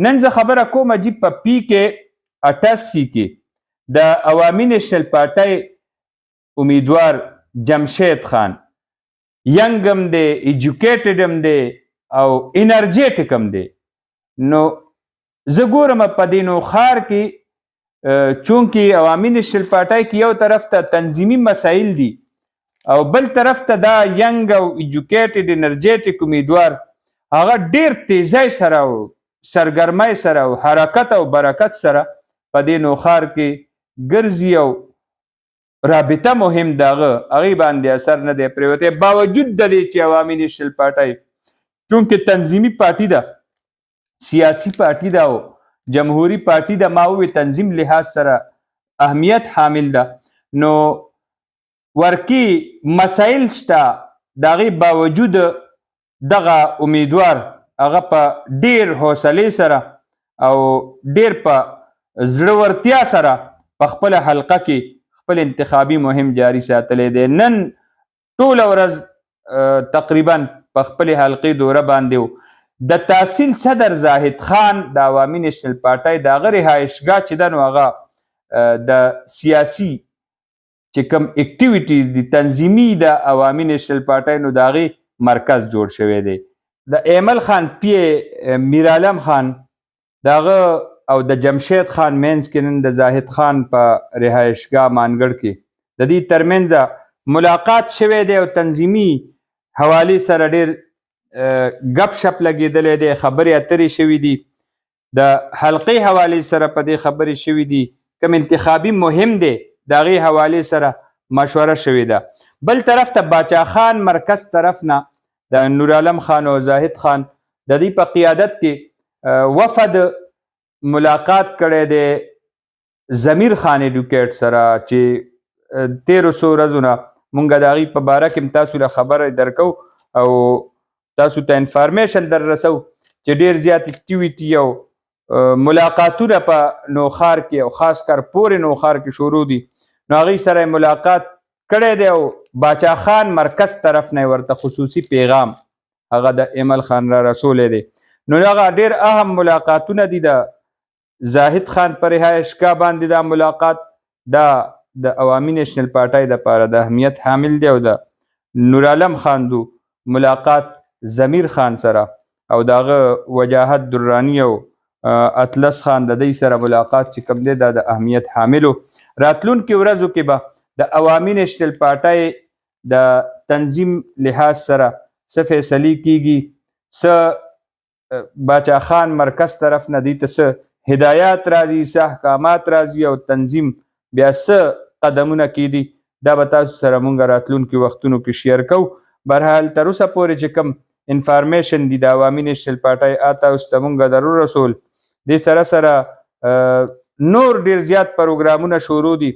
نن زه خبره کوم جی په پی کې 88 کې د عوامي نیشنل پارټۍ امیدوار جمشید خان ینګ هم دی ایجوکیټډ هم دی او انرجیټک هم دی. نو زه ګورم په دې نوخار کې چونکې عوامي نیشنل پارټۍ کې یو طرف ته تنظیمي مسایل دي او بل طرف ته دا ینګ او ایجوکیټډ انرجیټک امیدوار هغه ډیر تیزی سره او سرګرمۍ سره او حرکت او برکت سره په دې نوخار کې ګرځي او رابطه مهم د هغې باندې اثر نه دی پرېوتی، باوجود د دې چې عوامي نیشنل پارټۍ چونکې تنظیمي پارټي ده، سیاسي پارټي ده او جمهوري پارټي ده، ما ووی تنظیم لحاظ سره اهمیت حامل ده، نو ورکی مسایل شته، د هغې باوجود دغه امیدوار هغه په ډیر حوصلې سره او ډیر په زړورتیا سره په خپله حلقه کې خپل انتخابي مهم جاري ساتلی دی. نن ټوله ورځ تقریبا په خپلې حلقې دوره باندې و د تحصیل صدر زاهد خان د عوامي نیشنل پارټۍ د هغه رهایشګاه چې ده نو هغه د سیاسي چې کوم اکټیویټیز دي تنظیمي د عوامي نیشنل پارټۍ نو د هغې مرکز جوړ شوی دی. د ایمل خان پی میرعالم خان د هغه او د جمشید خان مینځ کې نن د زاهد خان په رهایشګاه مانګړ کې د دې ترمنځ ملاقات شوی دی او تنظیمي حوالې سره ډېر ګپ شپ لګېدلی دی، خبرې اترې شوي دي، د حلقې حوالې سره په دې خبرې شوي دي، کوم انتخابي مهم دی د هغې حوالې سره مشوره شوې ده. بل طرف ته باچا خان مرکز طرف نه د نورعالم خان او زاهد خان د دې په قیادت کې وفد ملاقات کړی دی ضمیر خان ایډوکیټ سره چې 1300 ورځو نه مونږ د هغې په باره کې هم تاسو له خبره درکو او تاسو ته انفارمیشن در رسو چې ډېر زیات اکټیویټي او ملاقاتونه په نوخار کې او خاص کر پورې نوخار کې شروع دي. نو هغې سره ملاقات کړی دی او باچا خان مرکز طرف نه ورته خصوصي پیغام هغه د ایمل خان را رسولی دی. نو هغه ډېر اهم ملاقاتونه دي. د زاهد خان په رهایشګاه باندې دا ملاقات دا د عوامي نیشنل پارټۍ دپاره د اهمیت حامل دی او د نورعالم خان دو ملاقات ضمیر خان سره او د هغه وجاهت درانی او اطلس خان د دوی سره ملاقات چې کوم دی دا د اهمیت حامل و. راتلونکي ورځو کې به د عوامي نیشنل پارټۍ د تنظیم لحاظ سره څه فیصلې کیږي، څه باچا خان مرکز طرف نه دوی ته څه هدایات راځي، څه احکامات راځي او تنظیم بیا څه قدمونه کیدي، دا به تاسو سره مونږ راتلونکي وختونو کې شیر کوو. برحال تر اوسه پورې چې کوم انفارمیشن دي د عوامي نیشنل پارټۍ تاسو ته مونږ در ورسول. دې سره سره نور ډیر زیات پروګرامونه شروع دي